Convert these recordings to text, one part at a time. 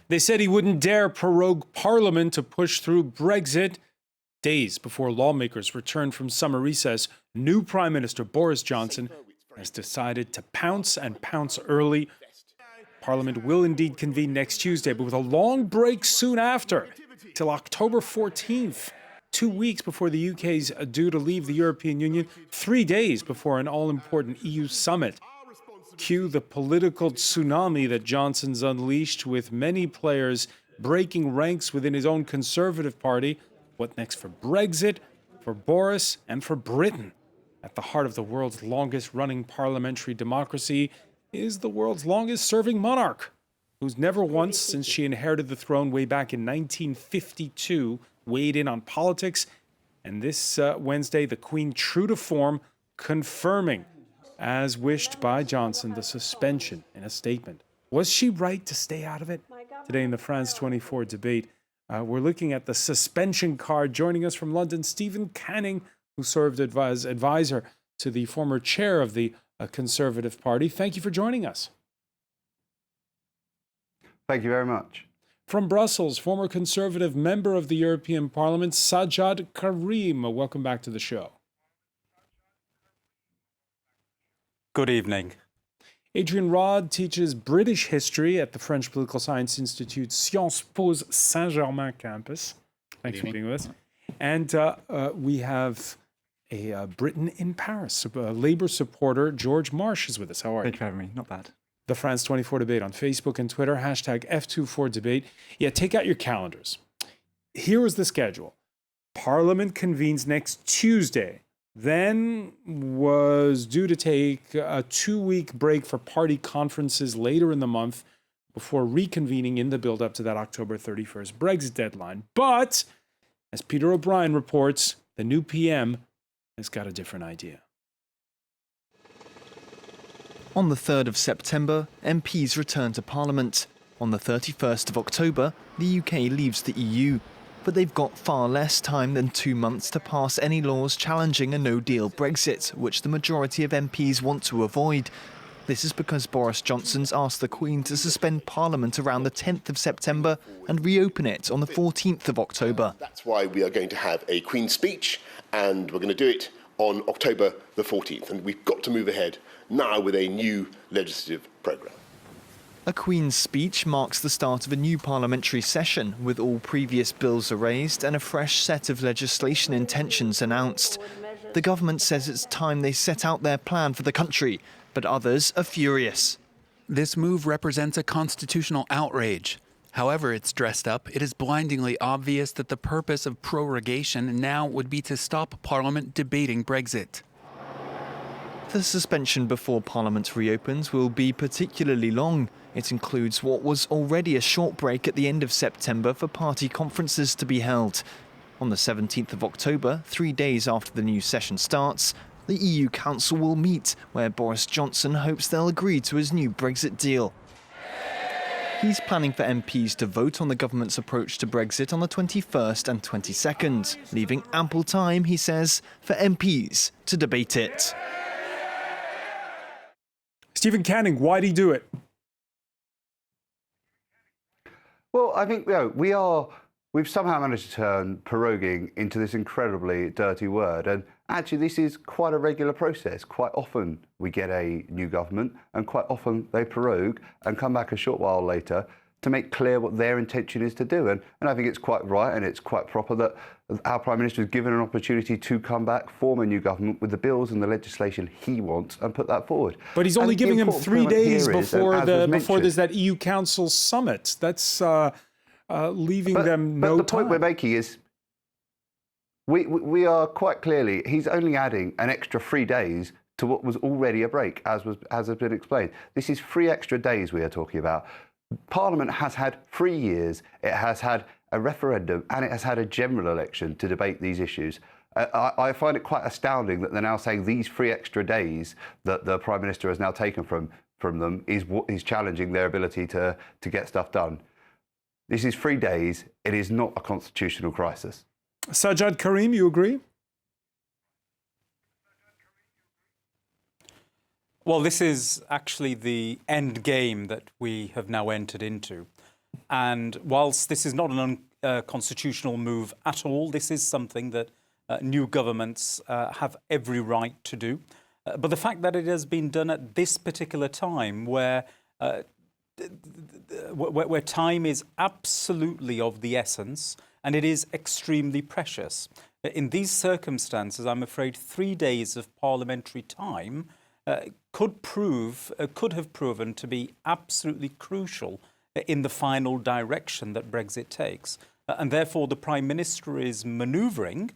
They said he wouldn't dare prorogue Parliament to push through Brexit. Days before lawmakers return from summer recess, new Prime Minister Boris Johnson has decided to pounce and pounce early. Parliament will indeed convene next Tuesday, but with a long break soon after, till October 14th. 2 weeks before the UK's due to leave the European Union, 3 days before an all-important EU summit. Cue the political tsunami that Johnson's unleashed, with many players breaking ranks within his own Conservative Party. What next for Brexit, for Boris, and for Britain? At the heart of the world's longest-running parliamentary democracy is the world's longest-serving monarch, who's never once, since she inherited the throne way back in 1952, weighed in on politics. And this Wednesday, the Queen, true to form, confirming, as wished by Johnson, the suspension in a statement. Was she right to stay out of it? Today in the France 24 debate, we're looking at the suspension card. Joining us from London, Stephen Canning, who served as advisor to the former chair of the Conservative Party. Thank you for joining us. Thank you very much. From Brussels, former Conservative member of the European Parliament, Sajjad Karim. Welcome back to the show. Good evening. Adrian Rod teaches British history at the French Political Science Institute Sciences Po's Saint-Germain campus. Thanks for being with us. And we have a Briton in Paris, a Labour supporter. George Marsh is with us. How are you? Thank you for having me. Not bad. The France 24 debate on Facebook and Twitter, hashtag F24debate. Yeah, take out your calendars. Here is the schedule. Parliament convenes next Tuesday, then was due to take a 2-week break for party conferences later in the month before reconvening in the build-up to that October 31st Brexit deadline. But, as Peter O'Brien reports, the new PM has got a different idea. On the 3rd of September, MPs return to Parliament. On the 31st of October, the UK leaves the EU. But they've got far less time than 2 months to pass any laws challenging a no-deal Brexit, which the majority of MPs want to avoid. This is because Boris Johnson's asked the Queen to suspend Parliament around the 10th of September and reopen it on the 14th of October. That's why we are going to have a Queen's speech, and we're going to do it on October the 14th. And we've got to move ahead now with a new legislative programme. A Queen's speech marks the start of a new parliamentary session, with all previous bills erased and a fresh set of legislation intentions announced. The government says it's time they set out their plan for the country, but others are furious. This move represents a constitutional outrage. However it's dressed up, it is blindingly obvious that the purpose of prorogation now would be to stop Parliament debating Brexit. The suspension before Parliament reopens will be particularly long. It includes what was already a short break at the end of September for party conferences to be held. On the 17th of October, 3 days after the new session starts, the EU Council will meet, where Boris Johnson hopes they'll agree to his new Brexit deal. He's planning for MPs to vote on the government's approach to Brexit on the 21st and 22nd, leaving ample time, he says, for MPs to debate it. Stephen Canning, why'd he do it? Well, I think we've somehow managed to turn proroguing into this incredibly dirty word. And actually, this is quite a regular process. Quite often we get a new government, and quite often they prorogue and come back a short while later to make clear what their intention is to do. And I think it's quite right and it's quite proper that our Prime Minister is given an opportunity to come back, form a new government with the bills and the legislation he wants, and put that forward. But he's only giving him 3 days before there's that EU Council summit. That's leaving them no time. But the point we're making is we are quite clearly, he's only adding an extra 3 days to what was already a break, as has been explained. This is 3 extra days we are talking about. Parliament has had 3 years, it has had a referendum, and it has had a general election to debate these issues. I find it quite astounding that they're now saying these 3 extra days that the Prime Minister has now taken from them is what is challenging their ability to get stuff done. This is 3 days. It is not a constitutional crisis. Sajjad Karim, you agree? Well, this is actually the end game that we have now entered into. And whilst this is not an unconstitutional move at all, this is something that new governments have every right to do. But the fact that it has been done at this particular time where time is absolutely of the essence and it is extremely precious. In these circumstances, I'm afraid 3 days of parliamentary time could have proven to be absolutely crucial in the final direction that Brexit takes. And therefore, the Prime Minister is manoeuvring,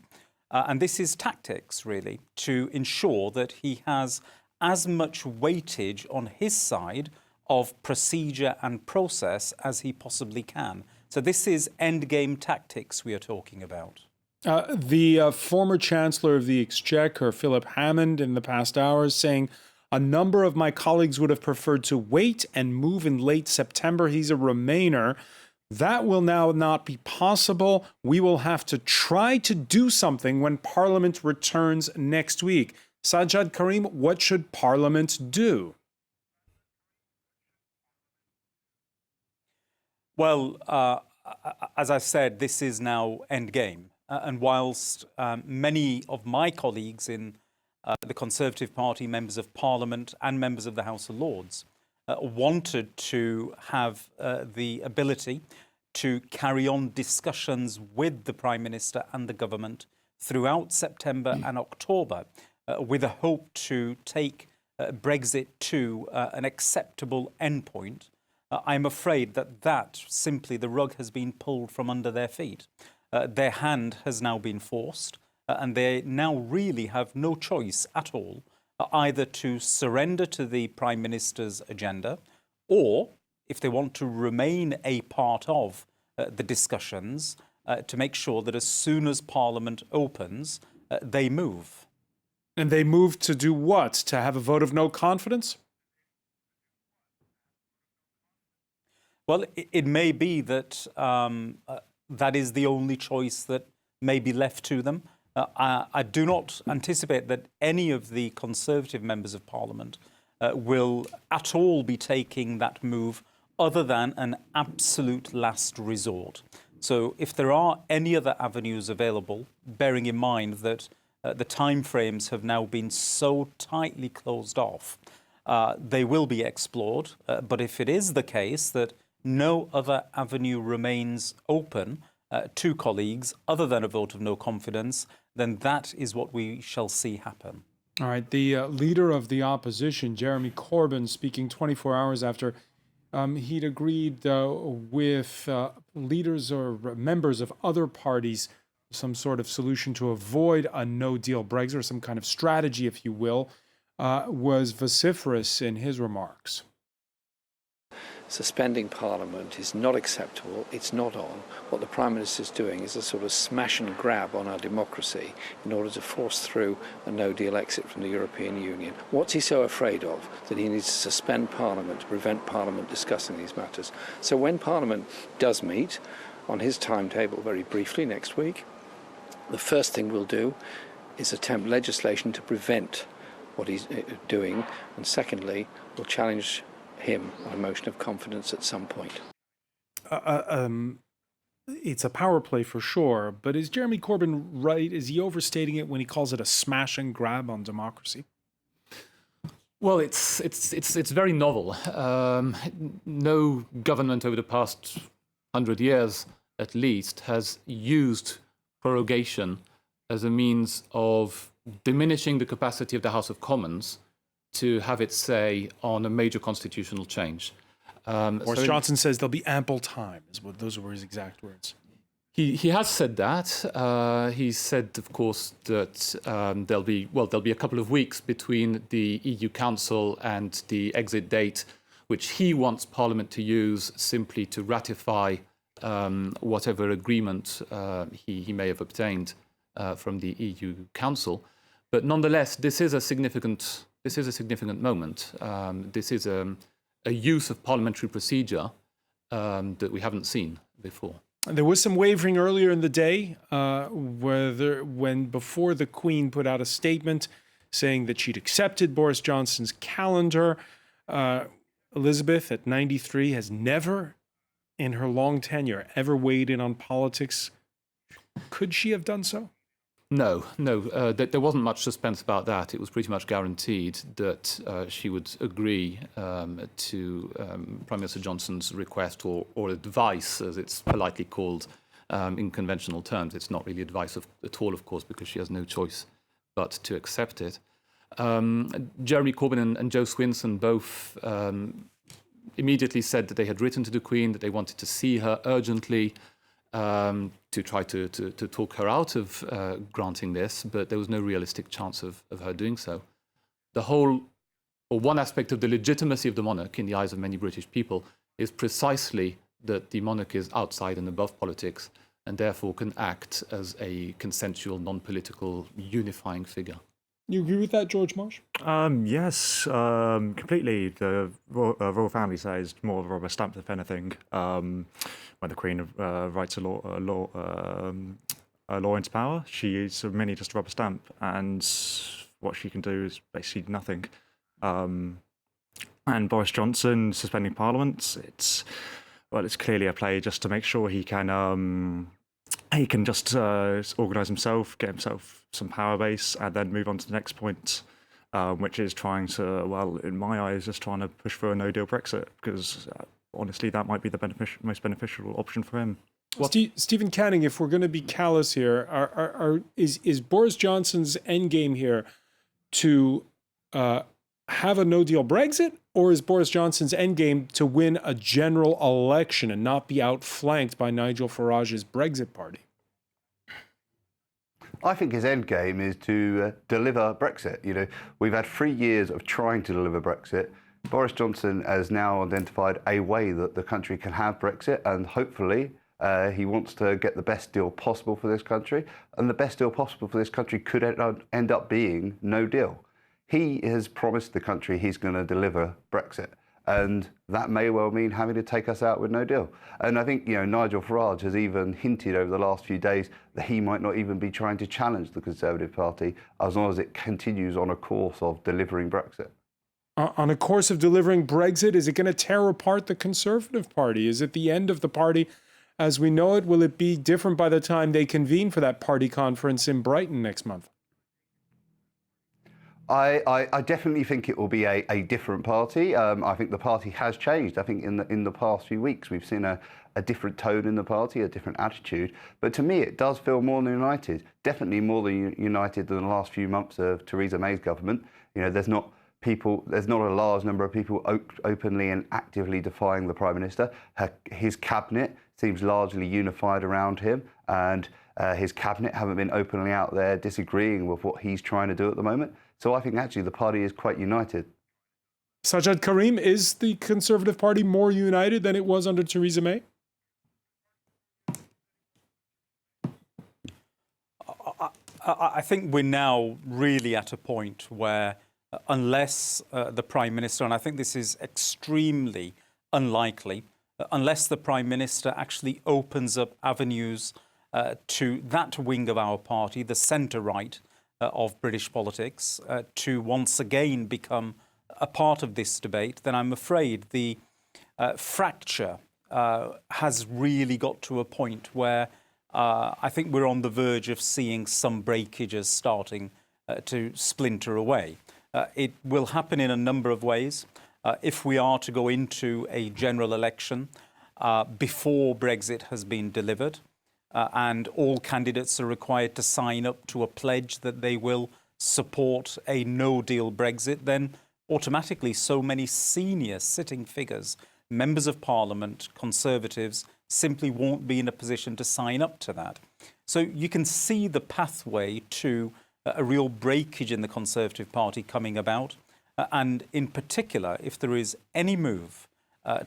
and this is tactics, really, to ensure that he has as much weightage on his side of procedure and process as he possibly can. So this is endgame tactics we are talking about. The former Chancellor of the Exchequer, Philip Hammond, in the past hours saying a number of my colleagues would have preferred to wait and move in late September. He's a Remainer. That will now not be possible. We will have to try to do something when Parliament returns next week. Sajjad Karim, what should Parliament do? Well, as I said, this is now endgame. And whilst many of my colleagues in the Conservative Party, members of Parliament and members of the House of Lords, wanted to have the ability to carry on discussions with the Prime Minister and the government throughout September and October with a hope to take Brexit to an acceptable endpoint, I'm afraid that simply the rug has been pulled from under their feet. Their hand has now been forced, and they now really have no choice at all, either to surrender to the Prime Minister's agenda, or, if they want to remain a part of the discussions, to make sure that as soon as Parliament opens, they move. And they move to do what? To have a vote of no confidence? Well, it may be that that is the only choice that may be left to them. I do not anticipate that any of the Conservative members of Parliament will at all be taking that move other than an absolute last resort. So if there are any other avenues available, bearing in mind that the timeframes have now been so tightly closed off, they will be explored. But if it is the case that no other avenue remains open to colleagues other than a vote of no confidence, then that is what we shall see happen. All right. The leader of the opposition, Jeremy Corbyn, speaking 24 hours after he'd agreed with leaders or members of other parties some sort of solution to avoid a no-deal Brexit, or some kind of strategy, if you will, was vociferous in his remarks. Suspending Parliament is not acceptable. It's not on. What the Prime Minister is doing is a sort of smash and grab on our democracy in order to force through a no-deal exit from the European Union. What's he so afraid of that he needs to suspend Parliament to prevent Parliament discussing these matters? So when Parliament does meet on his timetable very briefly next week, the first thing we'll do is attempt legislation to prevent what he's doing, and secondly, we'll challenge him on a motion of confidence at some point. It's a power play for sure, but is Jeremy Corbyn right? Is he overstating it when he calls it a smash and grab on democracy? Well, it's very novel. No government over the past 100 years, at least, has used prorogation as a means of diminishing the capacity of the House of Commons to have its say on a major constitutional change. Boris Johnson says there'll be ample time. Those were his exact words. He has said that. He said, of course, that there'll be a couple of weeks between the EU Council and the exit date, which he wants Parliament to use simply to ratify whatever agreement he may have obtained from the EU Council. But nonetheless, this is a significant moment. This is a use of parliamentary procedure that we haven't seen before. There was some wavering earlier in the day, before the Queen put out a statement saying that she'd accepted Boris Johnson's calendar. Elizabeth, at 93, has never in her long tenure ever weighed in on politics? Could she have done so? No. There wasn't much suspense about that. It was pretty much guaranteed that she would agree to Prime Minister Johnson's request or advice, as it's politely called in conventional terms. It's not really advice at all, of course, because she has no choice but to accept it. Jeremy Corbyn and Jo Swinson both immediately said that they had written to the Queen, that they wanted to see her urgently, to try to talk her out of granting this, but there was no realistic chance of her doing so. One aspect of the legitimacy of the monarch in the eyes of many British people is precisely that the monarch is outside and above politics and therefore can act as a consensual, non-political, unifying figure. You agree with that, George Marsh? Yes, completely. The royal family says more of a rubber stamp, if anything. When the Queen writes a law into power, she is merely just a rubber stamp, and what she can do is basically nothing. And Boris Johnson suspending Parliament, it's clearly a play just to make sure he can just organise himself, get himself some power base, and then move on to the next point, which is trying to, well, in my eyes, just trying to push for a no-deal Brexit, because honestly, that might be the most beneficial option for him. Stephen Canning, if we're going to be callous here, is Boris Johnson's endgame here to have a no-deal Brexit, or is Boris Johnson's endgame to win a general election and not be outflanked by Nigel Farage's Brexit party? I think his end game is to deliver Brexit. You know, we've had 3 years of trying to deliver Brexit. Boris Johnson has now identified a way that the country can have Brexit, and hopefully he wants to get the best deal possible for this country. And the best deal possible for this country could end up being no deal. He has promised the country he's going to deliver Brexit, and that may well mean having to take us out with no deal. And I think, Nigel Farage has even hinted over the last few days that he might not even be trying to challenge the Conservative Party as long as it continues on a course of delivering Brexit. On a course of delivering Brexit, is it going to tear apart the Conservative Party? Is it the end of the party as we know it? Will it be different by the time they convene for that party conference in Brighton next month? I definitely think it will be a different party. I think the party has changed. I think in the past few weeks we've seen a different tone in the party, a different attitude. But to me, it does feel more united. Definitely more united than the last few months of Theresa May's government. There's not a large number of people openly and actively defying the Prime Minister. His cabinet seems largely unified around him, and his cabinet haven't been openly out there disagreeing with what he's trying to do at the moment. So I think actually the party is quite united. Sajjad Karim, is the Conservative Party more united than it was under Theresa May? I think we're now really at a point where unless the Prime Minister, and I think this is extremely unlikely, unless the Prime Minister actually opens up avenues to that wing of our party, the centre-right of British politics, to once again become a part of this debate, then I'm afraid the fracture has really got to a point where I think we're on the verge of seeing some breakages starting to splinter away. It will happen in a number of ways. If we are to go into a general election before Brexit has been delivered, and all candidates are required to sign up to a pledge that they will support a no-deal Brexit, then automatically so many senior sitting figures, members of Parliament, Conservatives, simply won't be in a position to sign up to that. So you can see the pathway to a real breakage in the Conservative Party coming about. And in particular, if there is any move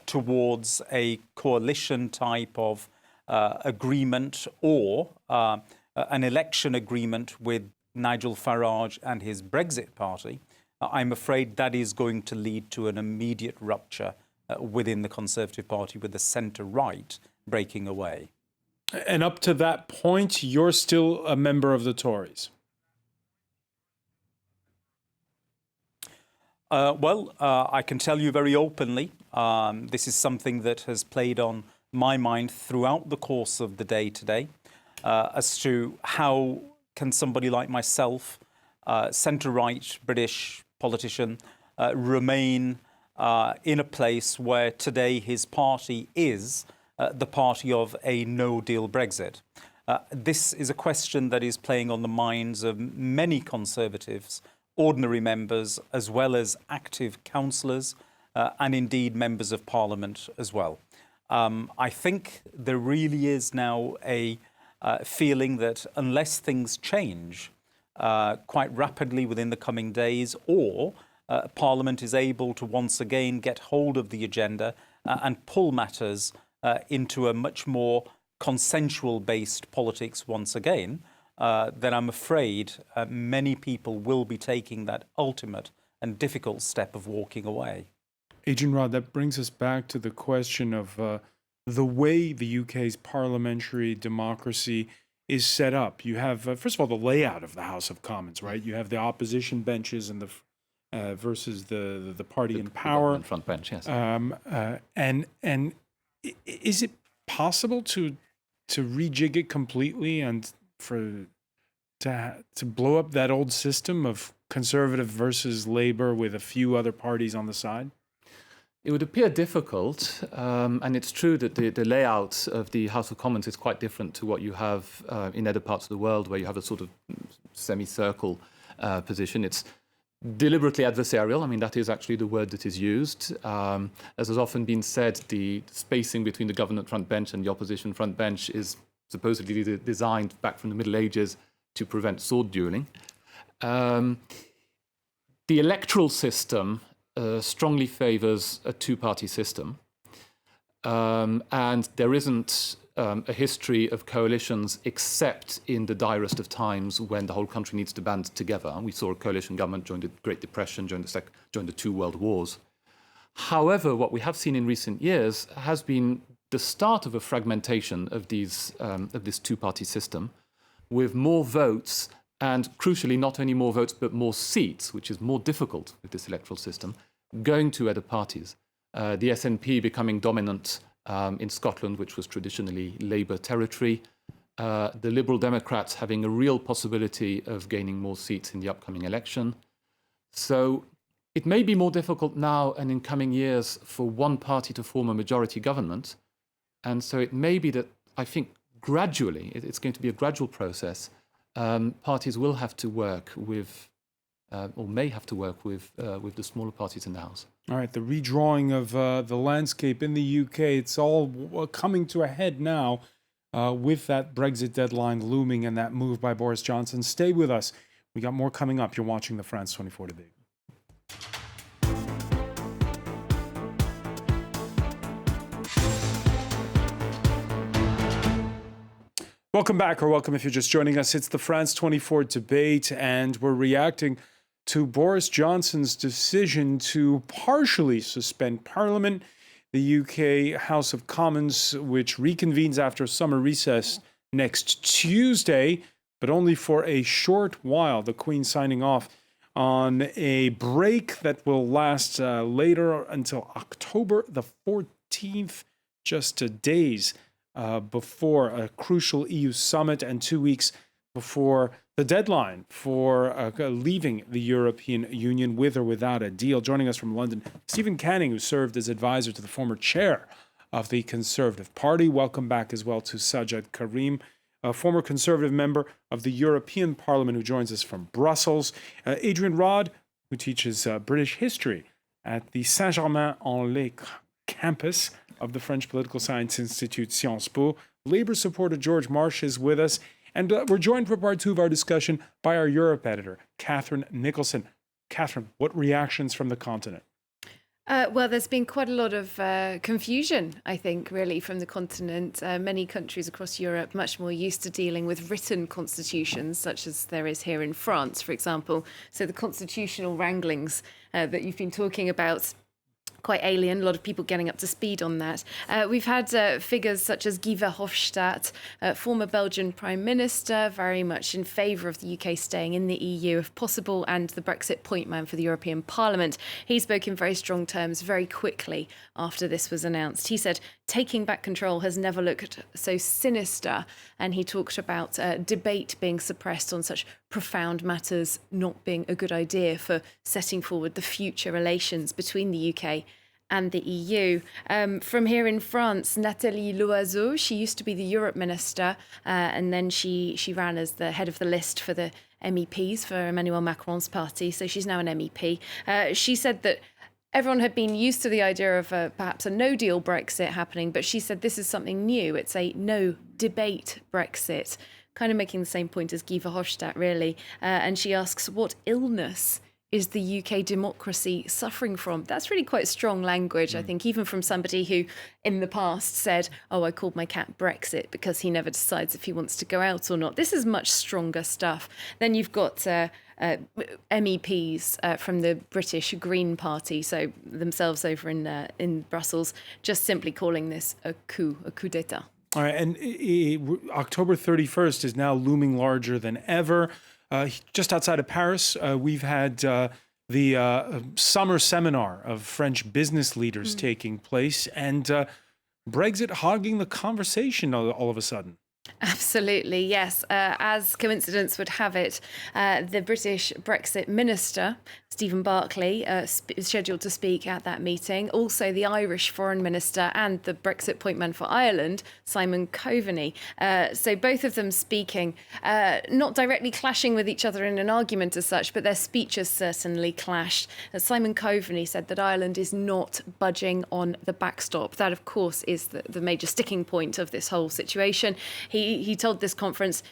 towards a coalition type of agreement or an election agreement with Nigel Farage and his Brexit party, I'm afraid that is going to lead to an immediate rupture within the Conservative Party, with the centre-right breaking away. And up to that point, you're still a member of the Tories? I can tell you very openly, this is something that has played on my mind throughout the course of the day today as to how can somebody like myself, centre-right British politician, remain in a place where today his party is the party of a no-deal Brexit. This is a question that is playing on the minds of many Conservatives, ordinary members, as well as active councillors, and indeed members of Parliament as well. I think there really is now a feeling that unless things change quite rapidly within the coming days, or Parliament is able to once again get hold of the agenda and pull matters into a much more consensual-based politics once again, then I'm afraid many people will be taking that ultimate and difficult step of walking away. Adrian Rod, that brings us back to the question of the way the UK's parliamentary democracy is set up. You have, first of all, the layout of the House of Commons, right? You have the opposition benches and the versus the party in power. The front bench, yes. And is it possible to rejig it completely and to blow up that old system of Conservative versus Labour with a few other parties on the side? It would appear difficult, and it's true that the layout of the House of Commons is quite different to what you have in other parts of the world, where you have a sort of semicircle position. It's deliberately adversarial. I mean, that is actually the word that is used. As has often been said, the spacing between the government front bench and the opposition front bench is supposedly designed back from the Middle Ages to prevent sword dueling. The electoral system strongly favours a two-party system, and there isn't a history of coalitions except in the direst of times when the whole country needs to band together. We saw a coalition government during the Great Depression, during the two world wars. However, what we have seen in recent years has been the start of a fragmentation of this two-party system, with more votes and, crucially, not only more votes but more seats, which is more difficult with this electoral system, going to other parties. The SNP becoming dominant in Scotland, which was traditionally Labour territory. The Liberal Democrats having a real possibility of gaining more seats in the upcoming election. So it may be more difficult now and in coming years for one party to form a majority government. And so it may be that, I think, gradually, it's going to be a gradual process. Parties will have to work with, or may have to work with the smaller parties in the House. All right, the redrawing of the landscape in the UK, it's all coming to a head now with that Brexit deadline looming and that move by Boris Johnson. Stay with us. We got more coming up. You're watching the France 24 debate. Welcome back, or welcome if you're just joining us. It's the France 24 debate, and we're reacting to Boris Johnson's decision to partially suspend Parliament. The UK House of Commons, which reconvenes after summer recess next Tuesday, but only for a short while. The Queen signing off on a break that will last later until October the 14th, just days before a crucial EU summit and 2 weeks before the deadline for leaving the European Union with or without a deal. Joining us from London, Stephen Canning, who served as advisor to the former chair of the Conservative Party. Welcome back as well to Sajid Karim, a former Conservative member of the European Parliament, who joins us from Brussels. Adrian Rod, who teaches British history at the Saint-Germain-en-Laye campus of the French Political Science Institute, Sciences Po. Labour supporter George Marsh is with us. And we're joined for part two of our discussion by our Europe editor, Catherine Nicholson. Catherine, what reactions from the continent? Well, there's been quite a lot of confusion, I think, really, from the continent. Many countries across Europe much more used to dealing with written constitutions, such as there is here in France, for example. So the constitutional wranglings that you've been talking about quite alien. A lot of people getting up to speed on that. We've had figures such as Guy Verhofstadt, former Belgian Prime Minister, very much in favour of the UK staying in the EU if possible, and the Brexit point man for the European Parliament. He spoke in very strong terms very quickly after this was announced. He said, taking back control has never looked so sinister, and he talked about debate being suppressed on such profound matters not being a good idea for setting forward the future relations between the UK and the EU. From here in France, Nathalie Loiseau, she used to be the Europe Minister, and then she ran as the head of the list for the MEPs for Emmanuel Macron's party, so she's now an MEP. She said that everyone had been used to the idea of perhaps a no-deal Brexit happening, but she said this is something new. It's a no-debate Brexit, kind of making the same point as Guy Verhofstadt, really. And she asks, what illness is the UK democracy suffering from? That's really quite strong language, I think, even from somebody who in the past said, oh, I called my cat Brexit because he never decides if he wants to go out or not. This is much stronger stuff. Then you've got MEPs from the British Green Party, so themselves over in Brussels, just simply calling this a coup d'etat. All right, and October 31st is now looming larger than ever. Just outside of Paris, we've had the summer seminar of French business leaders taking place, and Brexit hogging the conversation all of a sudden. Absolutely, yes. As coincidence would have it, the British Brexit minister, Stephen Barclay, is scheduled to speak at that meeting. Also, the Irish foreign minister and the Brexit point man for Ireland, Simon Coveney. So both of them speaking, not directly clashing with each other in an argument as such, but their speeches certainly clashed. Simon Coveney said that Ireland is not budging on the backstop. That, of course, is the major sticking point of this whole situation. He told this conference,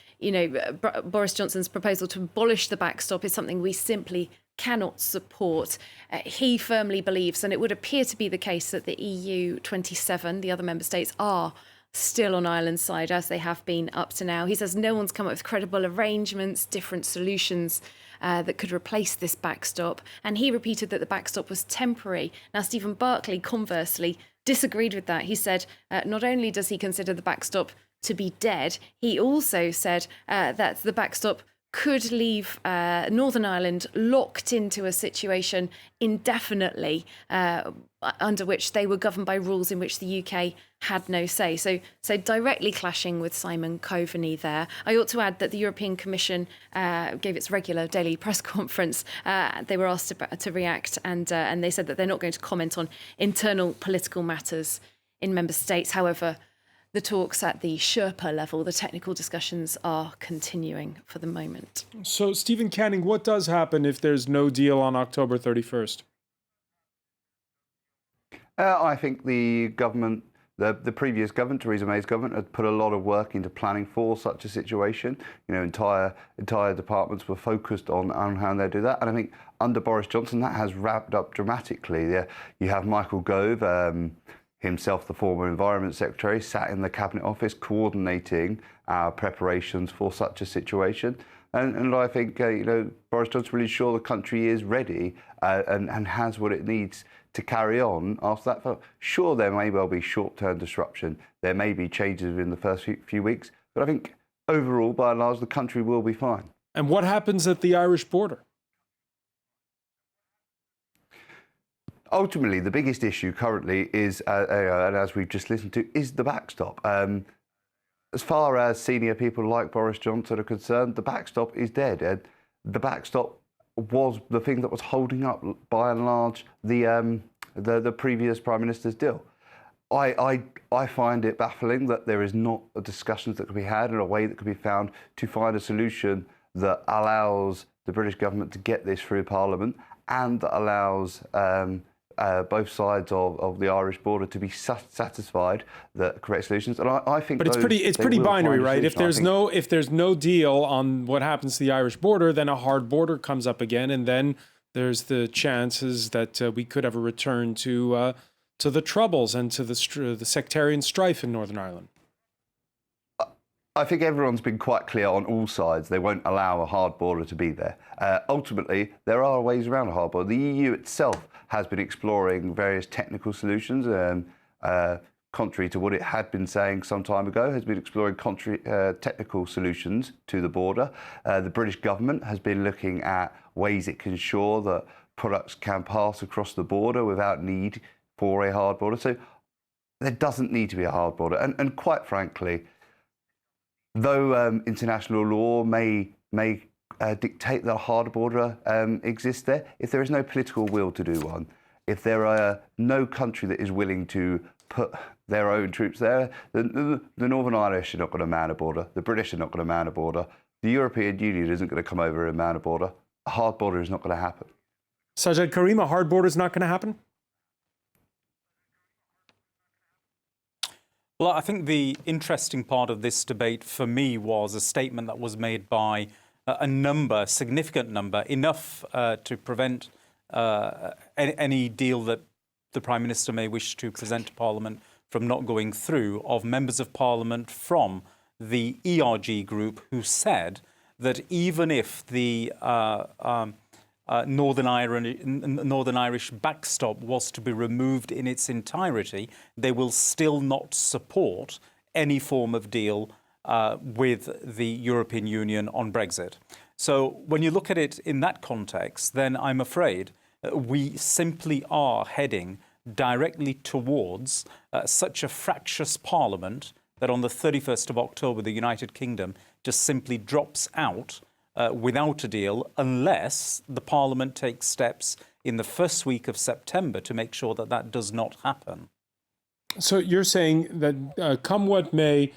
Boris Johnson's proposal to abolish the backstop is something we simply cannot support. He firmly believes, and it would appear to be the case, that the EU 27, the other member states, are still on Ireland's side, as they have been up to now. He says no one's come up with credible arrangements, different solutions that could replace this backstop. And he repeated that the backstop was temporary. Now, Stephen Barclay, conversely, disagreed with that. He said not only does he consider the backstop to be dead, he also said that the backstop could leave Northern Ireland locked into a situation indefinitely under which they were governed by rules in which the UK had no say. So directly clashing with Simon Coveney there. I ought to add that the European Commission gave its regular daily press conference. They were asked to react, and they said that they're not going to comment on internal political matters in member states. However, the talks at the Sherpa level, the technical discussions, are continuing for the moment. So, Stephen Canning, what does happen if there's no deal on October 31st? I think the government, the previous government, Theresa May's government, had put a lot of work into planning for such a situation. Entire departments were focused on how they do that. And I think under Boris Johnson, that has wrapped up dramatically. You have Michael Gove, himself the former Environment Secretary, sat in the Cabinet Office coordinating our preparations for such a situation. And I think Boris Johnson's really sure the country is ready and has what it needs to carry on after that. Sure, there may well be short-term disruption. There may be changes in the first few weeks. But I think overall, by and large, the country will be fine. And what happens at the Irish border? Ultimately, the biggest issue currently is, and as we've just listened to, is the backstop. As far as senior people like Boris Johnson are concerned, the backstop is dead. And the backstop was the thing that was holding up, by and large, the previous Prime Minister's deal. I find it baffling that there is not discussions that can be had and a way that can be found to find a solution that allows the British government to get this through Parliament and that allows both sides of the Irish border to be satisfied that correct solutions. And I think, but it's pretty binary, right? If there's no deal on what happens to the Irish border, then a hard border comes up again, and then there's the chances that we could have a return to the Troubles and to the sectarian strife in Northern Ireland. I think everyone's been quite clear on all sides. They won't allow a hard border to be there. Ultimately, there are ways around a hard border. The EU itself has been exploring various technical solutions, contrary to what it had been saying some time ago, has been exploring technical solutions to the border. The British government has been looking at ways it can ensure that products can pass across the border without need for a hard border. So there doesn't need to be a hard border. And quite frankly, though international law may dictate that a hard border exists there, if there is no political will to do one, if there are no country that is willing to put their own troops there, the Northern Irish are not going to man a border, the British are not going to man a border, the European Union isn't going to come over and man a border, a hard border is not going to happen. Sajid Karim, a hard border is not going to happen? Well, I think the interesting part of this debate for me was a statement that was made by a significant number, enough to prevent any deal that the Prime Minister may wish to present to Parliament from not going through, of members of Parliament from the ERG group who said that even if the Northern Irish backstop was to be removed in its entirety, they will still not support any form of deal with the European Union on Brexit. So when you look at it in that context, then I'm afraid we simply are heading directly towards such a fractious Parliament that on the 31st of October, the United Kingdom just simply drops out without a deal, unless the Parliament takes steps in the first week of September to make sure that that does not happen. So you're saying that come what may,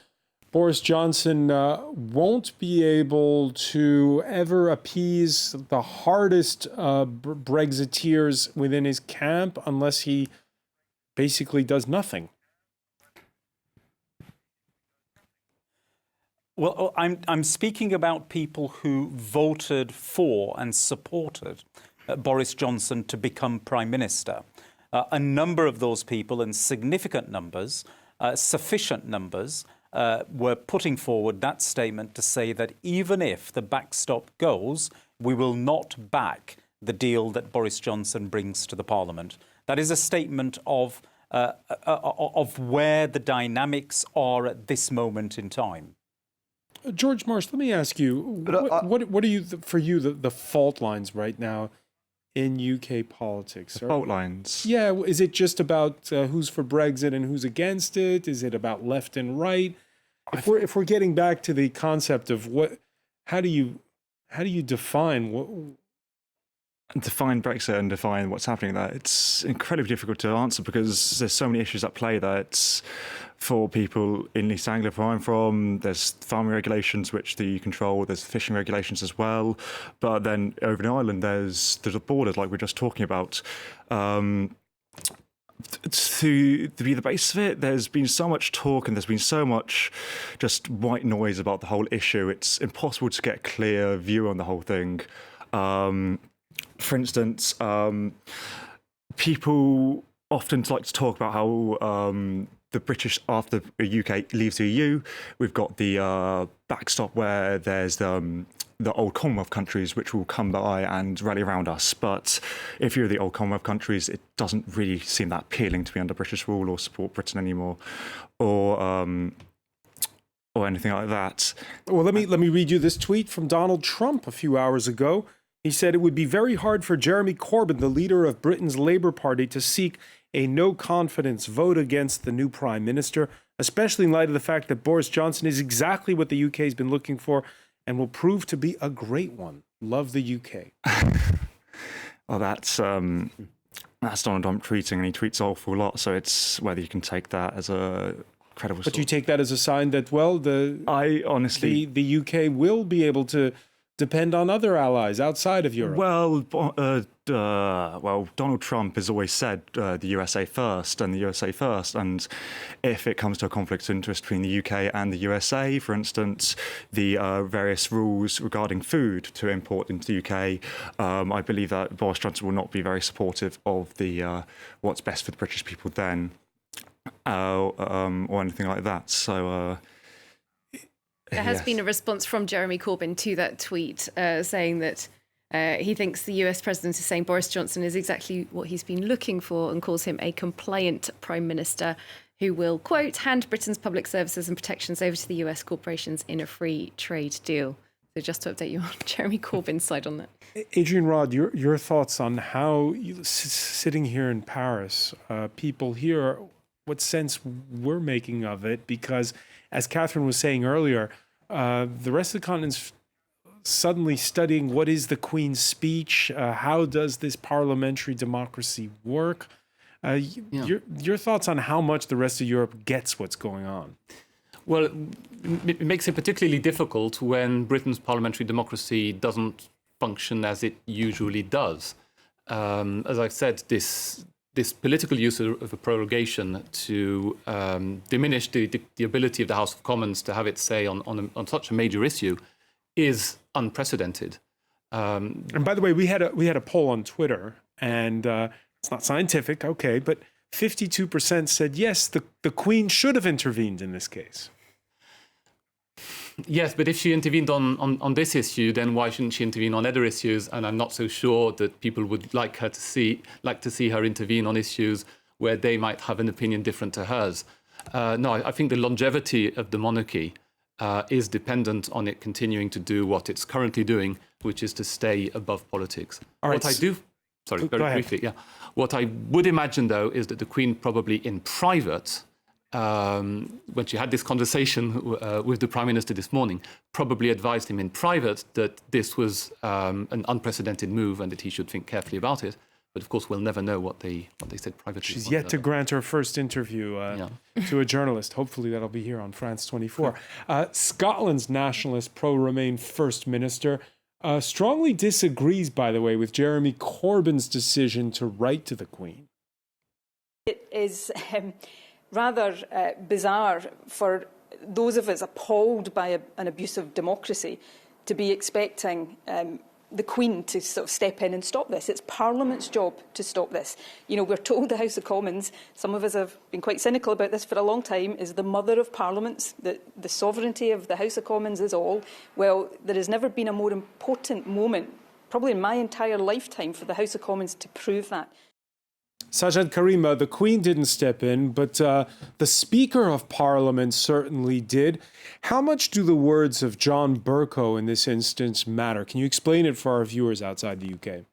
Boris Johnson won't be able to ever appease the hardest Brexiteers within his camp unless he basically does nothing. Well, I'm speaking about people who voted for and supported Boris Johnson to become Prime Minister. A number of those people, and significant numbers, sufficient numbers, were putting forward that statement to say that even if the backstop goes, we will not back the deal that Boris Johnson brings to the Parliament. That is a statement of where the dynamics are at this moment in time. George Marsh, let me ask you, what are for you the fault lines right now in UK politics? Fault lines? Yeah, is it just about who's for Brexit and who's against it? Is it about left and right? If we're getting back to the concept of how do you define Brexit and define what's happening there, it's incredibly difficult to answer because there's so many issues at play there. It's for people in East Anglia, where I'm from, there's farming regulations which the EU control, there's fishing regulations as well. But then over in Ireland, there's a border like we're just talking about. To be the base of it, there's been so much talk and there's been so much just white noise about the whole issue. It's impossible to get a clear view on the whole thing. For instance, people often like to talk about how the British, after the UK leaves the EU, we've got the backstop where there's the old Commonwealth countries which will come by and rally around us. But if you're the old Commonwealth countries, it doesn't really seem that appealing to be under British rule or support Britain anymore, or anything like that. Well, let me read you this tweet from Donald Trump a few hours ago. He said it would be very hard for Jeremy Corbyn, the leader of Britain's Labour Party, to seek a no-confidence vote against the new Prime Minister, especially in light of the fact that Boris Johnson is exactly what the UK has been looking for and will prove to be a great one. Love the UK. Well, that's Donald Trump tweeting, and he tweets an awful lot, so it's whether you can take that as a credible But you take that as a sign that, well, the UK will be able to depend on other allies outside of Europe. Well, Donald Trump has always said the USA first and the USA first. And if it comes to a conflict of interest between the UK and the USA, for instance, the various rules regarding food to import into the UK, I believe that Boris Johnson will not be very supportive of the what's best for the British people then, or anything like that. So. There has been a response from Jeremy Corbyn to that tweet saying that he thinks the US president is saying Boris Johnson is exactly what he's been looking for and calls him a compliant prime minister who will, quote, hand Britain's public services and protections over to the US corporations in a free trade deal. So just to update you on Jeremy Corbyn's side on that. Adrian Rod, your thoughts on how, sitting here in Paris, people here, what sense we're making of it? Because as Catherine was saying earlier, the rest of the continent's suddenly studying what is the Queen's speech, how does this parliamentary democracy work? Your thoughts on how much the rest of Europe gets what's going on? Well, it makes it particularly difficult when Britain's parliamentary democracy doesn't function as it usually does. As I've said, this political use of a prorogation to diminish the ability of the House of Commons to have its say on such a major issue is unprecedented. And by the way, we had a poll on Twitter, and it's not scientific, okay, but 52% said yes, the Queen should have intervened in this case. Yes, but if she intervened on this issue, then why shouldn't she intervene on other issues? And I'm not so sure that people would like to see her intervene on issues where they might have an opinion different to hers. No, I think the longevity of the monarchy is dependent on it continuing to do what it's currently doing, which is to stay above politics. All right, Very briefly, yeah. What I would imagine, though, is that the Queen probably in private, when she had this conversation with the Prime Minister this morning, probably advised him in private that this was an unprecedented move and that he should think carefully about it. But of course, we'll never know what they said privately. She's yet to grant her first interview to a journalist. Hopefully that'll be here on France 24. Scotland's nationalist pro-Remain First Minister strongly disagrees, by the way, with Jeremy Corbyn's decision to write to the Queen. It is rather bizarre for those of us appalled by an abuse of democracy to be expecting the Queen to sort of step in and stop this. It's Parliament's job to stop this. You know, we're told the House of Commons, some of us have been quite cynical about this for a long time, is the mother of parliaments, that the sovereignty of the House of Commons is all. Well, there has never been a more important moment, probably in my entire lifetime, for the House of Commons to prove that. Sajad Karima, the Queen didn't step in, but the Speaker of Parliament certainly did. How much do the words of John Bercow in this instance matter? Can you explain it for our viewers outside the UK?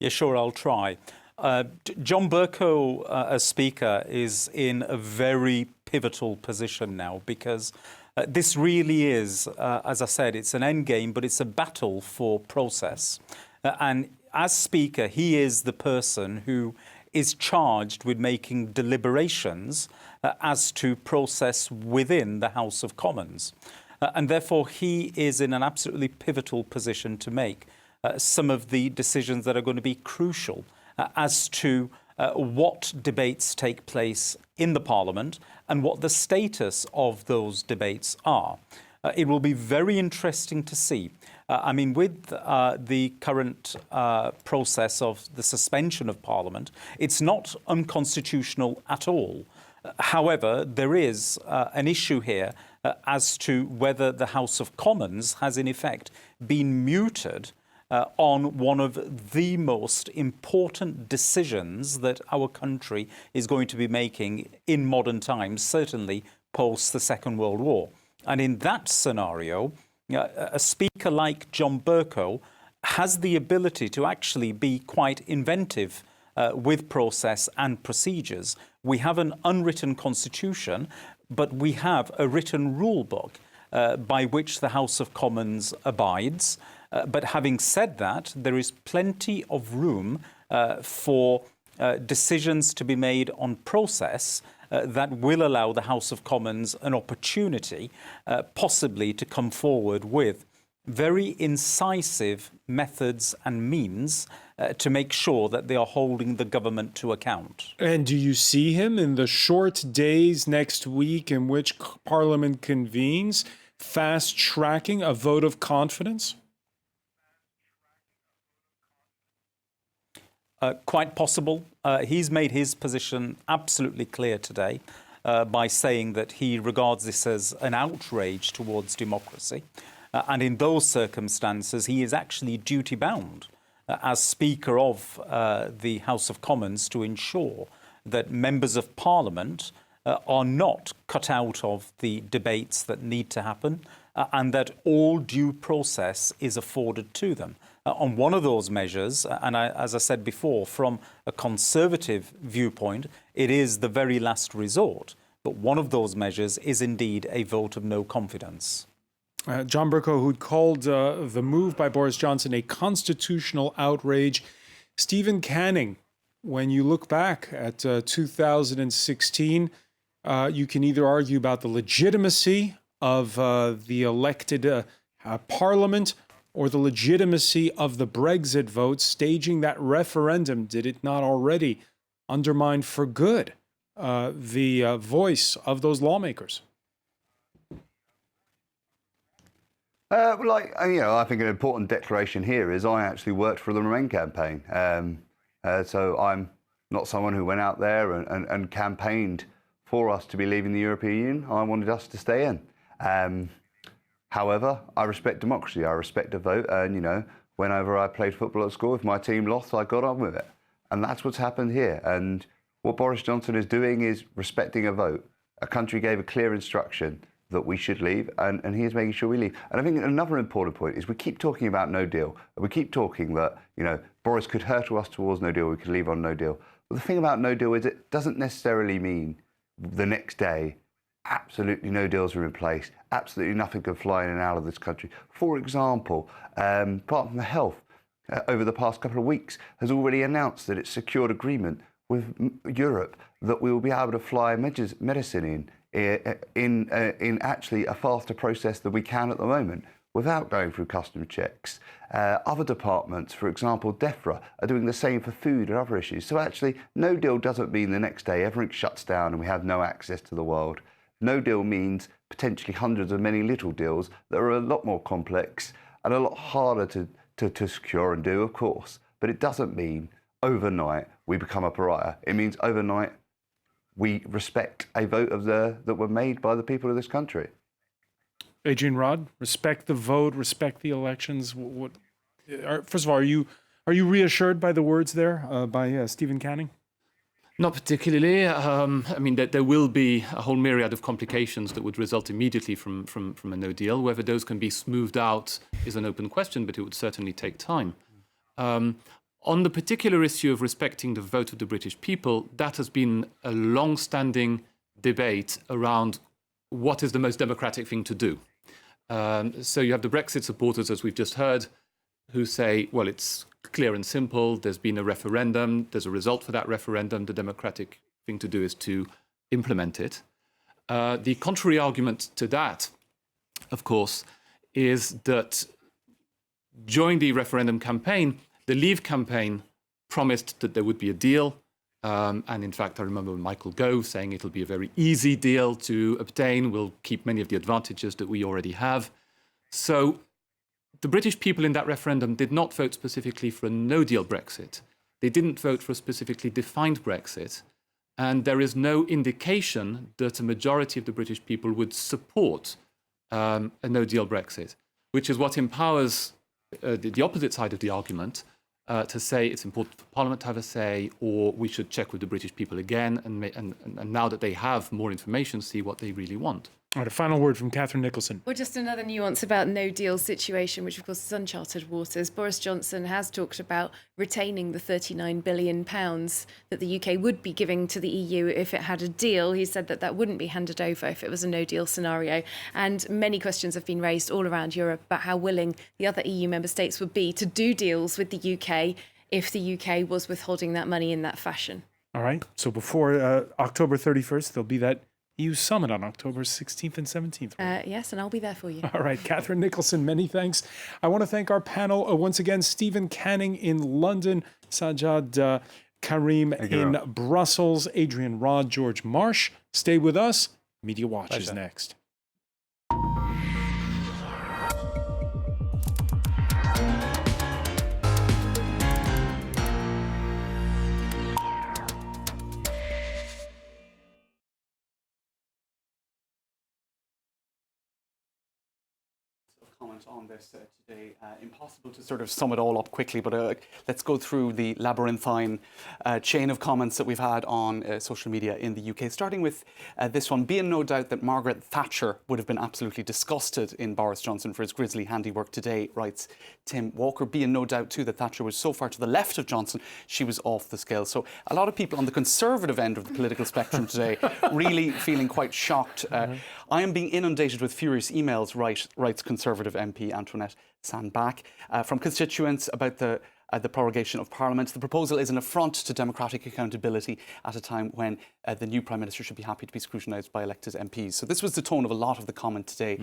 Yeah, sure, I'll try. John Bercow, as Speaker, is in a very pivotal position now because this really is, as I said, it's an endgame, but it's a battle for process. And as Speaker, he is the person who is charged with making deliberations as to process within the House of Commons. And therefore, he is in an absolutely pivotal position to make some of the decisions that are going to be crucial as to what debates take place in the Parliament and what the status of those debates are. It will be very interesting to see. I mean, with the current process of the suspension of Parliament, it's not unconstitutional at all. However, there is an issue here as to whether the House of Commons has, in effect, been muted on one of the most important decisions that our country is going to be making in modern times, certainly post the Second World War. And in that scenario, a speaker like John Bercow has the ability to actually be quite inventive with process and procedures. We have an unwritten constitution, but we have a written rule book by which the House of Commons abides. But having said that, there is plenty of room for decisions to be made on process that will allow the House of Commons an opportunity possibly to come forward with very incisive methods and means to make sure that they are holding the government to account. And do you see him in the short days next week in which Parliament convenes, fast-tracking a vote of confidence? Quite possible. He's made his position absolutely clear today. by saying that he regards this as an outrage towards democracy. And in those circumstances, he is actually duty-bound as Speaker of the House of Commons to ensure that members of Parliament are not cut out of the debates that need to happen and that all due process is afforded to them. On one of those measures, and as I said before, from a Conservative viewpoint, it is the very last resort. But one of those measures is indeed a vote of no confidence. John Bercow, who'd called the move by Boris Johnson a constitutional outrage. Stephen Canning, when you look back at 2016, you can either argue about the legitimacy of the elected Parliament or the legitimacy of the Brexit vote. Staging that referendum, did it not already undermine for good the voice of those lawmakers? I think an important declaration here is I actually worked for the Remain campaign. So I'm not someone who went out there and campaigned for us to be leaving the European Union. I wanted us to stay in. However, I respect democracy. I respect a vote. And, whenever I played football at school, if my team lost, I got on with it. And that's what's happened here. And what Boris Johnson is doing is respecting a vote. A country gave a clear instruction that we should leave, and he is making sure we leave. And I think another important point is we keep talking about no deal. We keep talking that, Boris could hurtle us towards no deal, we could leave on no deal. But the thing about no deal is it doesn't necessarily mean the next day absolutely no deals are in place, absolutely nothing can fly in and out of this country. For example, Department of Health over the past couple of weeks has already announced that it's secured agreement with Europe that we will be able to fly medicine in actually a faster process than we can at the moment without going through custom checks. Other departments, for example, DEFRA, are doing the same for food and other issues. So actually, no deal doesn't mean the next day everything shuts down and we have no access to the world. No deal means potentially hundreds of many little deals that are a lot more complex and a lot harder to secure and do, of course. But it doesn't mean overnight we become a pariah. It means overnight we respect a vote that were made by the people of this country. Adrian Rod, respect the vote, respect the elections. First of all, are you reassured by the words there by Stephen Canning? Not particularly. There will be a whole myriad of complications that would result immediately from a no deal. Whether those can be smoothed out is an open question, but it would certainly take time. On the particular issue of respecting the vote of the British people, that has been a long-standing debate around what is the most democratic thing to do. So you have the Brexit supporters, as we've just heard, who say, well, it's clear and simple. There's been a referendum. There's a result for that referendum. The democratic thing to do is to implement it. The contrary argument to that, of course, is that during the referendum campaign, the Leave campaign promised that there would be a deal. And in fact, I remember Michael Gove saying it'll be a very easy deal to obtain. We'll keep many of the advantages that we already have. So the British people in that referendum did not vote specifically for a no-deal Brexit. They didn't vote for a specifically defined Brexit. And there is no indication that a majority of the British people would support a no-deal Brexit, which is what empowers the opposite side of the argument to say it's important for Parliament to have a say, or we should check with the British people again, and now that they have more information, see what they really want. All right, a final word from Catherine Nicholson. Well, just another nuance about no deal situation, which of course is uncharted waters. Boris Johnson has talked about retaining the £39 billion that the UK would be giving to the EU if it had a deal. He said that wouldn't be handed over if it was a no deal scenario. And many questions have been raised all around Europe about how willing the other EU member states would be to do deals with the UK if the UK was withholding that money in that fashion. All right. So before October 31st, there'll be that EU summit on October 16th and 17th. Yes, and I'll be there for you. All right, Catherine Nicholson, many thanks. I want to thank our panel once again, Stephen Canning in London, Sajjad Karim in Brussels, Adrian Rod, George Marsh. Stay with us. Media Watch is next. comment on this today. Impossible to sort of sum it all up quickly, but let's go through the labyrinthine chain of comments that we've had on social media in the UK, starting with this one. Be in no doubt that Margaret Thatcher would have been absolutely disgusted in Boris Johnson for his grisly handiwork today, writes Tim Walker. Be in no doubt too that Thatcher was so far to the left of Johnson, she was off the scale. So a lot of people on the Conservative end of the political spectrum today really feeling quite shocked. I am being inundated with furious emails, writes Conservative MP Antoinette Sandbach, from constituents about the prorogation of Parliament. The proposal is an affront to democratic accountability at a time when the new Prime Minister should be happy to be scrutinised by elected MPs. So this was the tone of a lot of the comment today.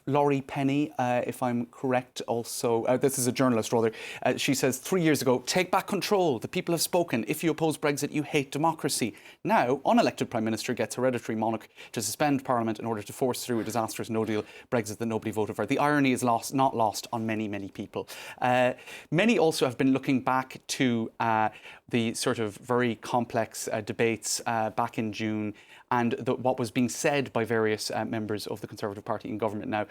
Laurie Penny, if I'm correct, also, this is a journalist rather, she says, 3 years ago, take back control. The people have spoken. If you oppose Brexit, you hate democracy. Now, unelected Prime Minister gets hereditary monarch to suspend Parliament in order to force through a disastrous no-deal Brexit that nobody voted for. The irony is not lost on many, many people. Many also have been looking back to the sort of very complex debates back in June and what was being said by various members of the Conservative Party in government now,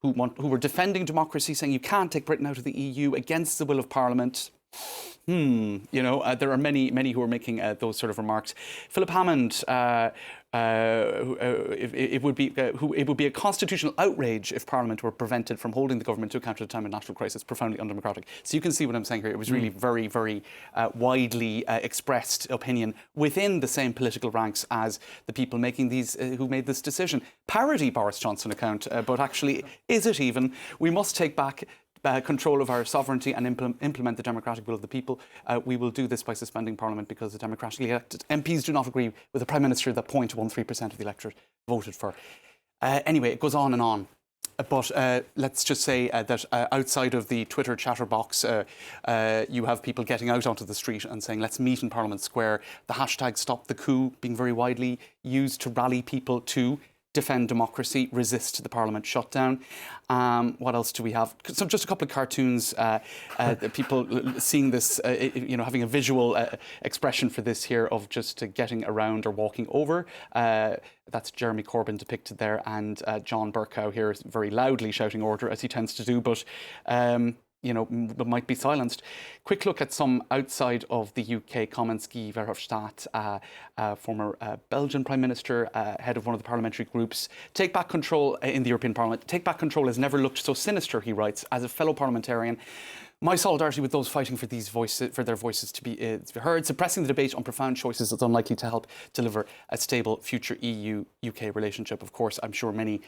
who were defending democracy, saying you can't take Britain out of the EU against the will of Parliament. You know, there are many who are making those sort of remarks. Philip Hammond, it would be a constitutional outrage if Parliament were prevented from holding the government to account at a time of national crisis, profoundly undemocratic. So you can see what I'm saying here. It was really very widely expressed opinion within the same political ranks as the people making these, who made this decision. Parody Boris Johnson account, but actually, is it even? We must take back control of our sovereignty and implement the democratic will of the people. We will do this by suspending Parliament because the democratically elected MPs do not agree with the Prime Minister that 0.13% of the electorate voted for. Anyway, it goes on and on. But let's just say that outside of the Twitter chatterbox, you have people getting out onto the street and saying, let's meet in Parliament Square. The hashtag Stop the Coup being very widely used to rally people to defend democracy, resist the Parliament shutdown. What else do we have? So just a couple of cartoons. People seeing this, having a visual expression for this here of just getting around or walking over. That's Jeremy Corbyn depicted there, and John Bercow here is very loudly shouting order, as he tends to do, but might be silenced. Quick look at some outside of the UK comments. Guy Verhofstadt, former Belgian Prime Minister, head of one of the parliamentary groups. Take back control in the European Parliament. Take back control has never looked so sinister, he writes, as a fellow parliamentarian. My solidarity with those fighting for their voices to be heard. Suppressing the debate on profound choices is unlikely to help deliver a stable future EU-UK relationship. Of course, I'm sure many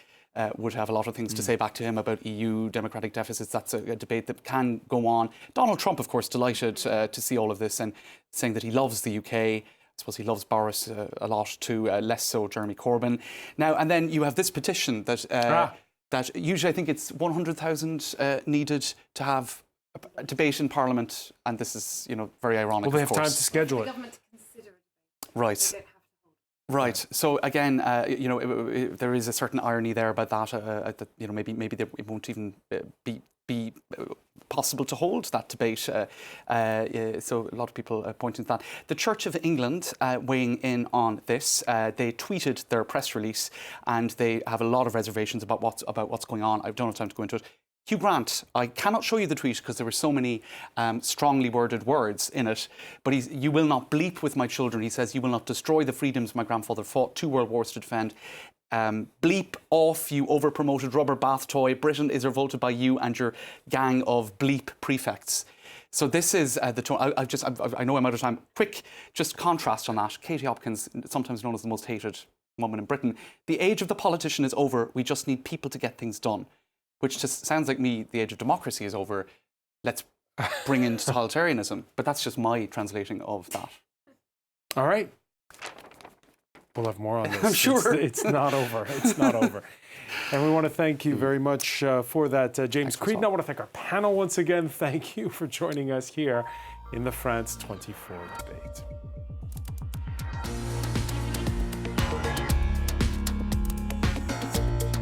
would have a lot of things to say back to him about EU democratic deficits. That's a debate that can go on. Donald Trump, of course, delighted to see all of this and saying that he loves the UK. I suppose he loves Boris a lot too, less so Jeremy Corbyn. Now, and then you have this petition that usually I think it's 100,000 needed to have a debate in Parliament, and this is, very ironic. Well, they have time to schedule it. The government to consider it. Right. Right. So again, there is a certain irony there about that. Maybe it won't even be possible to hold that debate. So a lot of people pointing to that. The Church of England weighing in on this. They tweeted their press release, and they have a lot of reservations about what's going on. I don't have time to go into it. Hugh Grant, I cannot show you the tweet because there were so many strongly worded words in it, but you will not bleep with my children. He says, you will not destroy the freedoms my grandfather fought 2 world wars to defend. Bleep off, you over-promoted rubber bath toy. Britain is revolted by you and your gang of bleep prefects. So this is the tone. I know I'm out of time. Quick, just contrast on that. Katie Hopkins, sometimes known as the most hated woman in Britain. The age of the politician is over. We just need people to get things done. Which just sounds like me, the age of democracy is over. Let's bring in totalitarianism. But that's just my translating of that. All right. We'll have more on this. I'm sure. It's not over. It's not over. And we want to thank you very much for that, James Creedon. I want to thank our panel once again. Thank you for joining us here in the France 24 debate.